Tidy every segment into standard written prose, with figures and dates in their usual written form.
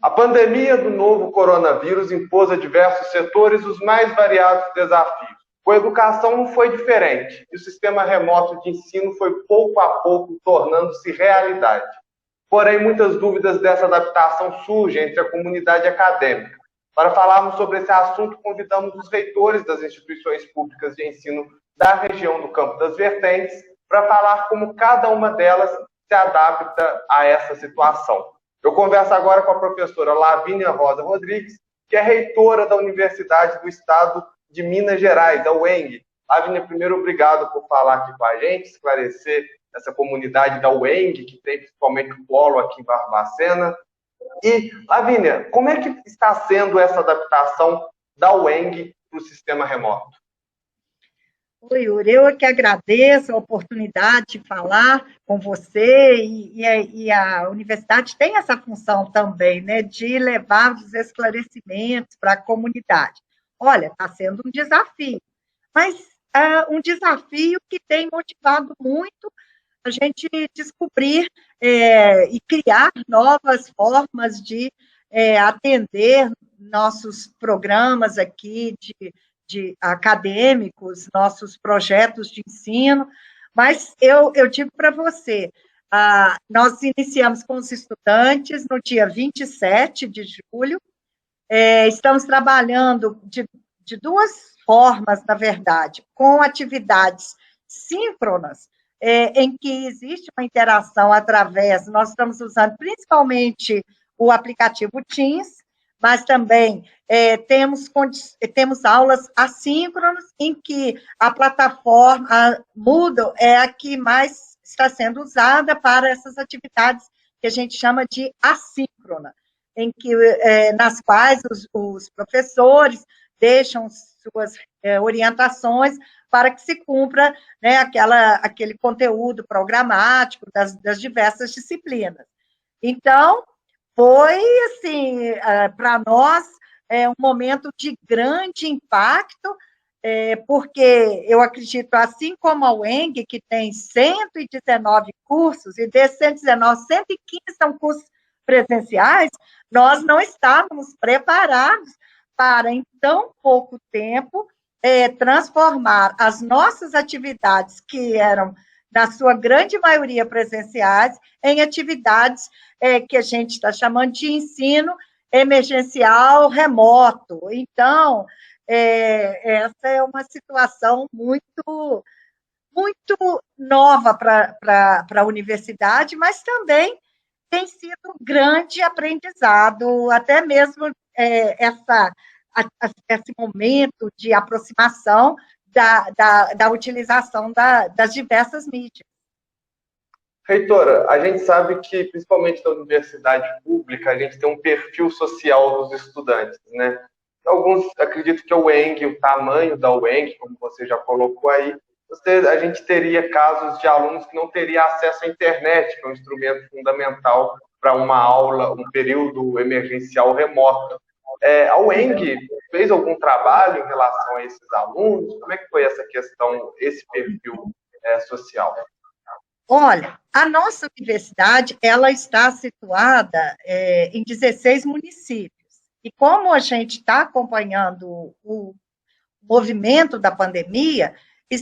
A pandemia do novo coronavírus impôs a diversos setores os mais variados desafios. Com a educação não foi diferente, e o sistema remoto de ensino foi pouco a pouco tornando-se realidade. Porém, muitas dúvidas dessa adaptação surgem entre a comunidade acadêmica. Para falarmos sobre esse assunto, convidamos os reitores das instituições públicas de ensino da região do Campo das Vertentes para falar como cada uma delas se adapta a essa situação. Eu converso agora com a professora Lavínia Rosa Rodrigues, que é reitora da Universidade do Estado de Minas Gerais, da UENG. Lavínia, primeiro, obrigado por falar aqui com a gente, esclarecer essa comunidade da UENG, que tem principalmente o polo aqui em Barbacena. E, Lavínia, como é que está sendo essa adaptação da UENG para o sistema remoto? Oi, Yuri, eu é que agradeço a oportunidade de falar com você, e a universidade tem essa função também, né, de levar os esclarecimentos para a comunidade. Olha, está sendo um desafio, mas um desafio que tem motivado muito a gente descobrir e criar novas formas de atender nossos programas aqui de acadêmicos, nossos projetos de ensino, mas eu digo para você, nós iniciamos com os estudantes no dia 27 de julho, estamos trabalhando de duas formas, na verdade, com atividades síncronas, em que existe uma interação nós estamos usando principalmente o aplicativo Teams, mas também temos aulas assíncronas, em que a plataforma Moodle é a que mais está sendo usada para essas atividades que a gente chama de assíncrona, nas quais os professores deixam suas orientações para que se cumpra, né, aquele conteúdo programático das diversas disciplinas. Então, foi, assim, para nós, um momento de grande impacto, porque eu acredito, assim como a UENG, que tem 119 cursos, e desses 119, 115 são cursos presenciais, nós não estávamos preparados para, em tão pouco tempo, transformar as nossas atividades, que eram, na sua grande maioria, presenciais, em atividades que a gente está chamando de ensino emergencial remoto. Então, essa é uma situação muito, muito nova para a universidade, mas também tem sido um grande aprendizado, até mesmo esse momento de aproximação da utilização das diversas mídias. Reitora, a gente sabe que, principalmente na universidade pública, a gente tem um perfil social dos estudantes, né? Alguns acreditam que a UENG, o tamanho da UENG, como você já colocou aí, a gente teria casos de alunos que não teriam acesso à internet, que é um instrumento fundamental para uma aula, um período emergencial remoto. A UENG fez algum trabalho em relação a esses alunos? Como é que foi essa questão, esse perfil social? Olha, a nossa universidade, ela está situada em 16 municípios. E como a gente está acompanhando o movimento da pandemia,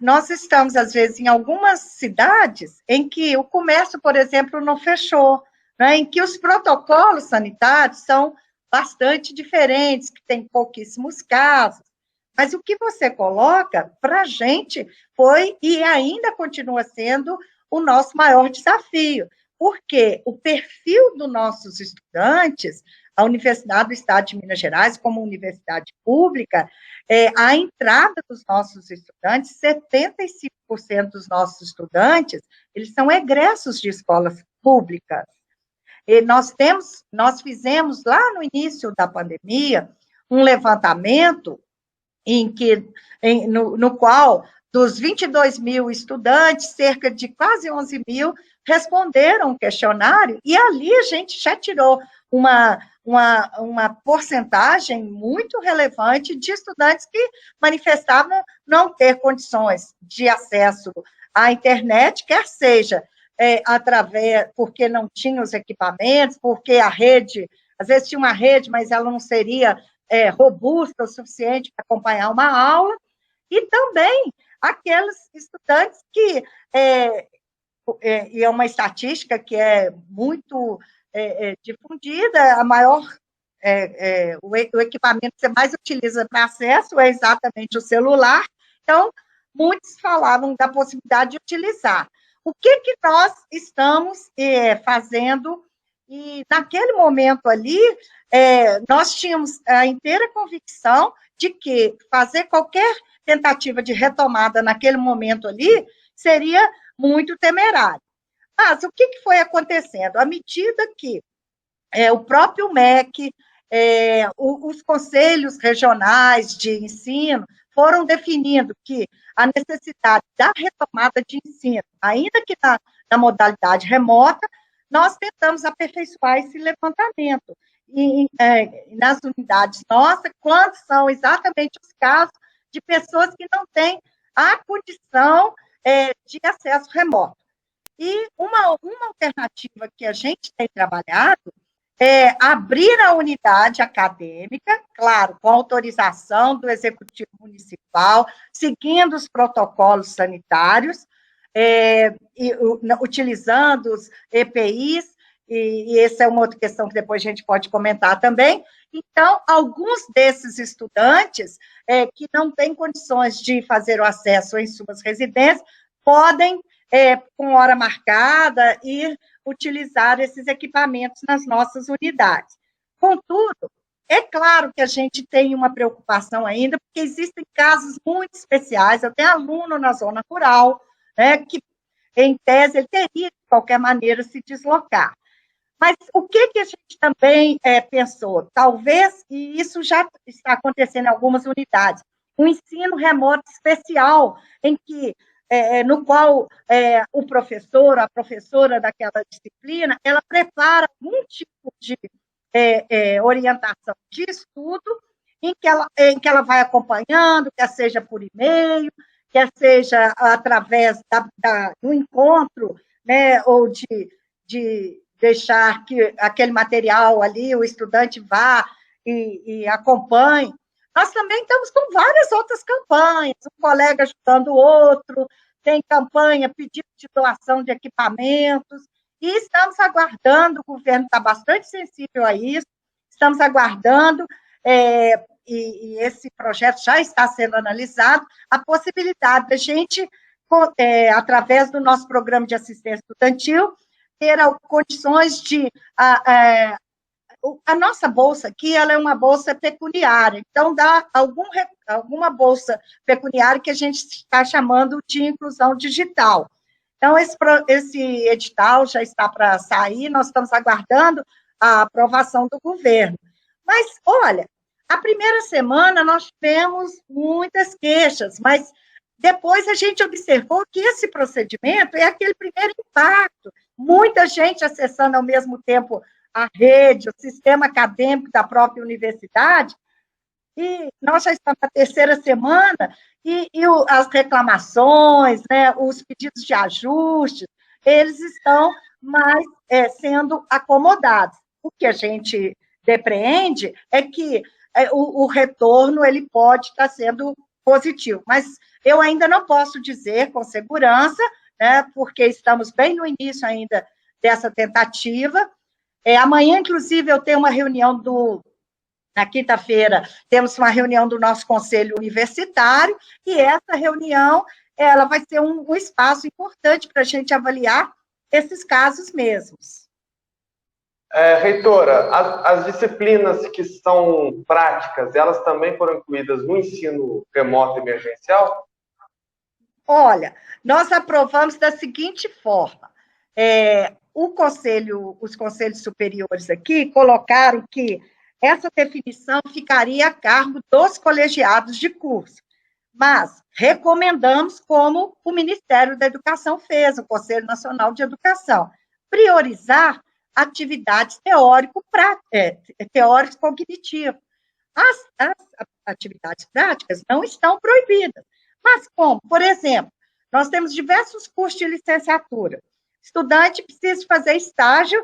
nós estamos, às vezes, em algumas cidades em que o comércio, por exemplo, não fechou, né, em que os protocolos sanitários são bastante diferentes, que tem pouquíssimos casos. Mas o que você coloca, para a gente, foi e ainda continua sendo o nosso maior desafio, porque o perfil dos nossos estudantes, a Universidade do Estado de Minas Gerais, como universidade pública, a entrada dos nossos estudantes, 75% dos nossos estudantes, eles são egressos de escolas públicas. E nós fizemos, lá no início da pandemia, um levantamento no qual, dos 22 mil estudantes, cerca de quase 11 mil responderam o questionário, e ali a gente já tirou uma porcentagem muito relevante de estudantes que manifestavam não ter condições de acesso à internet, quer seja porque não tinham os equipamentos, porque a rede às vezes tinha uma rede, mas ela não seria robusta o suficiente para acompanhar uma aula, e também aqueles estudantes que, e é uma estatística que é muito difundida, a maior, o equipamento que você mais utiliza para acesso é exatamente o celular, então, muitos falavam da possibilidade de utilizar. O que nós estamos fazendo? E, naquele momento ali, nós tínhamos a inteira convicção de que fazer qualquer tentativa de retomada naquele momento ali seria muito temerário. Mas o que foi acontecendo? À medida que o próprio MEC, os conselhos regionais de ensino foram definindo que a necessidade da retomada de ensino, ainda que na modalidade remota, nós tentamos aperfeiçoar esse levantamento. E, nas unidades nossas, quantos são exatamente os casos de pessoas que não têm a condição de acesso remoto. E uma alternativa que a gente tem trabalhado é abrir a unidade acadêmica, claro, com autorização do Executivo Municipal, seguindo os protocolos sanitários, utilizando os EPIs, e essa é uma outra questão que depois a gente pode comentar também. Então, alguns desses estudantes que não têm condições de fazer o acesso em suas residências, podem, com hora marcada, ir utilizar esses equipamentos nas nossas unidades. Contudo, é claro que a gente tem uma preocupação ainda, porque existem casos muito especiais, eu tenho aluno na zona rural, que, em tese, ele teria, de qualquer maneira, se deslocar. Mas o que a gente também pensou? Talvez, e isso já está acontecendo em algumas unidades, um ensino remoto especial, no qual o professor, a professora daquela disciplina, ela prepara algum tipo de orientação de estudo, em que ela vai acompanhando, quer seja por e-mail, quer seja através do encontro, né, ou de deixar que aquele material ali, o estudante vá e acompanhe. Nós também estamos com várias outras campanhas, um colega ajudando o outro, tem campanha pedindo de doação de equipamentos, e estamos aguardando, o governo está bastante sensível a isso, estamos aguardando, e esse projeto já está sendo analisado, a possibilidade da gente, através do nosso programa de assistência estudantil, ter condições de... A nossa bolsa aqui, ela é uma bolsa pecuniária, então dá alguma bolsa pecuniária que a gente está chamando de inclusão digital. Então, esse edital já está para sair, nós estamos aguardando a aprovação do governo. Mas, olha, a primeira semana nós tivemos muitas queixas, mas depois a gente observou que esse procedimento é aquele primeiro impacto, muita gente acessando ao mesmo tempo a rede, o sistema acadêmico da própria universidade, e nós já estamos na terceira semana, e as reclamações, né, os pedidos de ajustes, eles estão mais sendo acomodados. O que a gente depreende é que o retorno ele pode estar sendo positivo, mas eu ainda não posso dizer com segurança, né, porque estamos bem no início ainda dessa tentativa. Amanhã, inclusive, eu tenho uma reunião na quinta-feira, temos uma reunião do nosso conselho universitário, e essa reunião, ela vai ser um espaço importante para a gente avaliar esses casos mesmos. Reitora, as disciplinas que são práticas, elas também foram incluídas no ensino remoto emergencial? Olha, nós aprovamos da seguinte forma, os conselhos superiores aqui colocaram que essa definição ficaria a cargo dos colegiados de curso, mas recomendamos, como o Ministério da Educação fez, o Conselho Nacional de Educação, priorizar atividades teórico-cognitivas. As atividades práticas não estão proibidas, mas como? Por exemplo, nós temos diversos cursos de licenciatura. Estudante precisa fazer estágio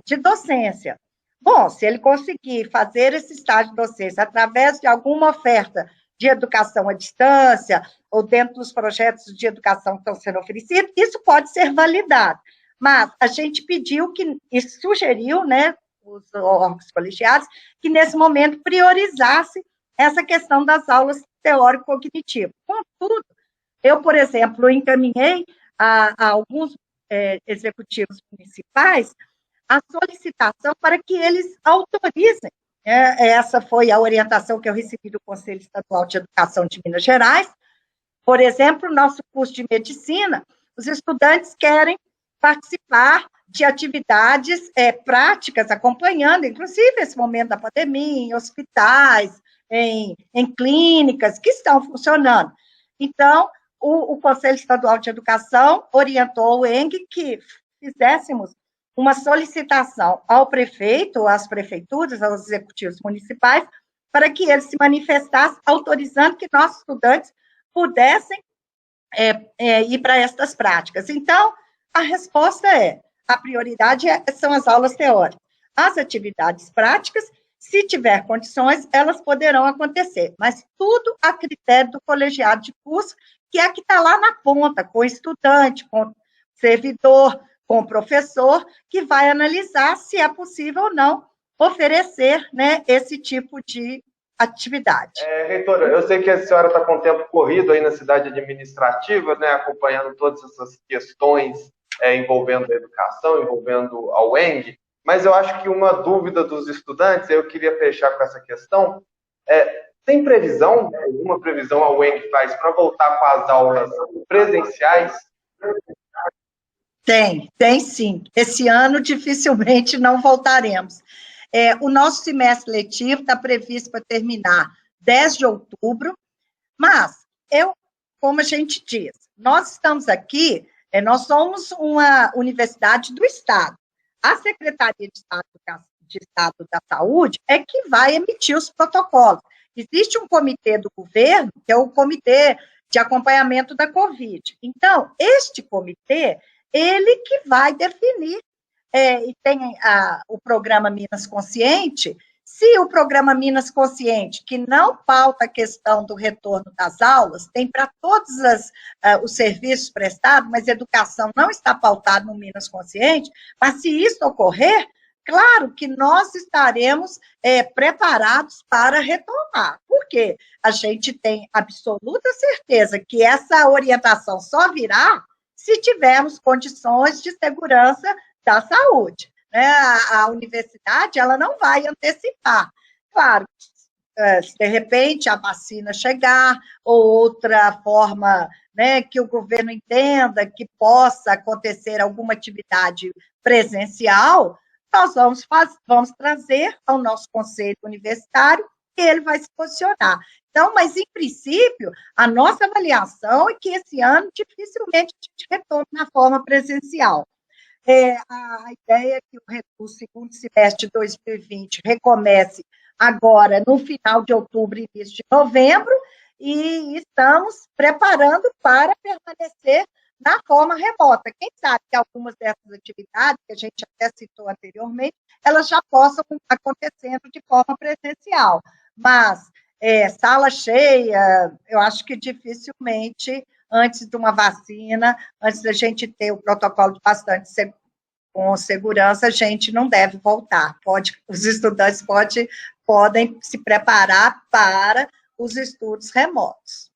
de docência, Bom, se ele conseguir fazer esse estágio de docência através de alguma oferta de educação à distância, ou dentro dos projetos de educação que estão sendo oferecidos, isso pode ser validado. Mas a gente pediu e sugeriu, né, os órgãos colegiados, que nesse momento priorizasse essa questão das aulas teórico-cognitivas. Contudo, eu, por exemplo, encaminhei a alguns executivos municipais a solicitação para que eles autorizem. Essa foi a orientação que eu recebi do Conselho Estadual de Educação de Minas Gerais. Por exemplo, no nosso curso de medicina, os estudantes querem participar de atividades práticas, acompanhando, inclusive, esse momento da pandemia, em hospitais, em clínicas que estão funcionando. Então, o Conselho Estadual de Educação orientou o ENG que fizéssemos uma solicitação ao prefeito, às prefeituras, aos executivos municipais, para que eles se manifestassem, autorizando que nossos estudantes pudessem ir para estas práticas. Então, a resposta a prioridade são as aulas teóricas. As atividades práticas, se tiver condições, elas poderão acontecer, mas tudo a critério do colegiado de curso, que é que está lá na ponta, com o estudante, com o servidor, com o professor, que vai analisar se é possível ou não oferecer, né, esse tipo de atividade. Reitora, eu sei que a senhora está com o tempo corrido aí na cidade administrativa, né, acompanhando todas essas questões envolvendo a educação, envolvendo a UENG, mas eu acho que uma dúvida dos estudantes, eu queria fechar com essa questão, tem previsão, alguma previsão a UENG faz para voltar com as aulas presenciais? Tem sim. Esse ano, dificilmente, não voltaremos. O nosso semestre letivo está previsto para terminar 10 de outubro, mas, como a gente diz, nós estamos aqui, nós somos uma universidade do Estado. A Secretaria de Estado da Saúde é que vai emitir os protocolos. Existe um comitê do governo, que é o Comitê de Acompanhamento da Covid. Então, este comitê, ele que vai definir, e tem o programa Minas Consciente. Se o programa Minas Consciente, que não pauta a questão do retorno das aulas, tem para todos os serviços prestados, mas educação não está pautada no Minas Consciente, mas se isso ocorrer, claro que nós estaremos preparados para retomar, porque a gente tem absoluta certeza que essa orientação só virá se tivermos condições de segurança da saúde. Né? A universidade, ela não vai antecipar. Claro, se de repente a vacina chegar, ou outra forma, né, que o governo entenda que possa acontecer alguma atividade presencial, nós vamos trazer ao nosso conselho universitário e ele vai se posicionar. Então, mas, em princípio, a nossa avaliação é que esse ano dificilmente a gente retorne na forma presencial. A ideia é que o segundo semestre de 2020 recomece agora no final de outubro e início de novembro, e estamos preparando para permanecer na forma remota. Quem sabe que algumas dessas atividades, que a gente até citou anteriormente, elas já possam acontecendo de forma presencial. Mas sala cheia, eu acho que dificilmente, antes de uma vacina, antes da gente ter o protocolo de bastante com segurança, a gente não deve voltar. Os estudantes podem se preparar para os estudos remotos.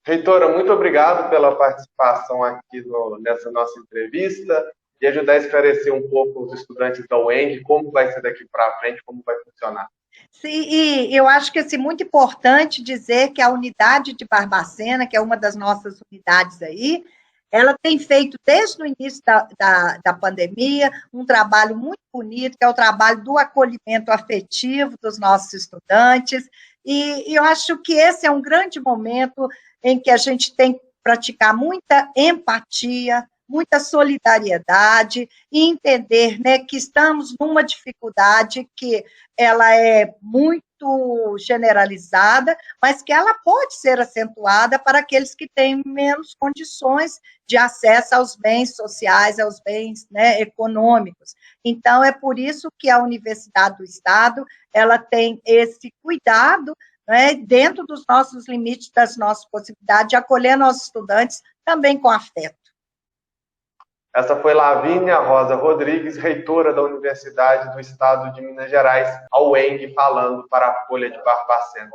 Reitora, muito obrigado pela participação aqui nessa nossa entrevista e ajudar a esclarecer um pouco os estudantes da UENG, como vai ser daqui para frente, como vai funcionar. Sim, e eu acho que é muito importante dizer que a unidade de Barbacena, que é uma das nossas unidades aí, ela tem feito, desde o início da pandemia, um trabalho muito bonito, que é o trabalho do acolhimento afetivo dos nossos estudantes, e eu acho que esse é um grande momento em que a gente tem que praticar muita empatia, muita solidariedade e entender, né, que estamos numa dificuldade que ela é muito muito generalizada, mas que ela pode ser acentuada para aqueles que têm menos condições de acesso aos bens sociais, aos bens, né, econômicos. Então, é por isso que a Universidade do Estado, ela tem esse cuidado, né, dentro dos nossos limites, das nossas possibilidades, de acolher nossos estudantes também com afeto. Essa foi Lavínia Rosa Rodrigues, reitora da Universidade do Estado de Minas Gerais, a UENG, falando para a Folha de Barbacena.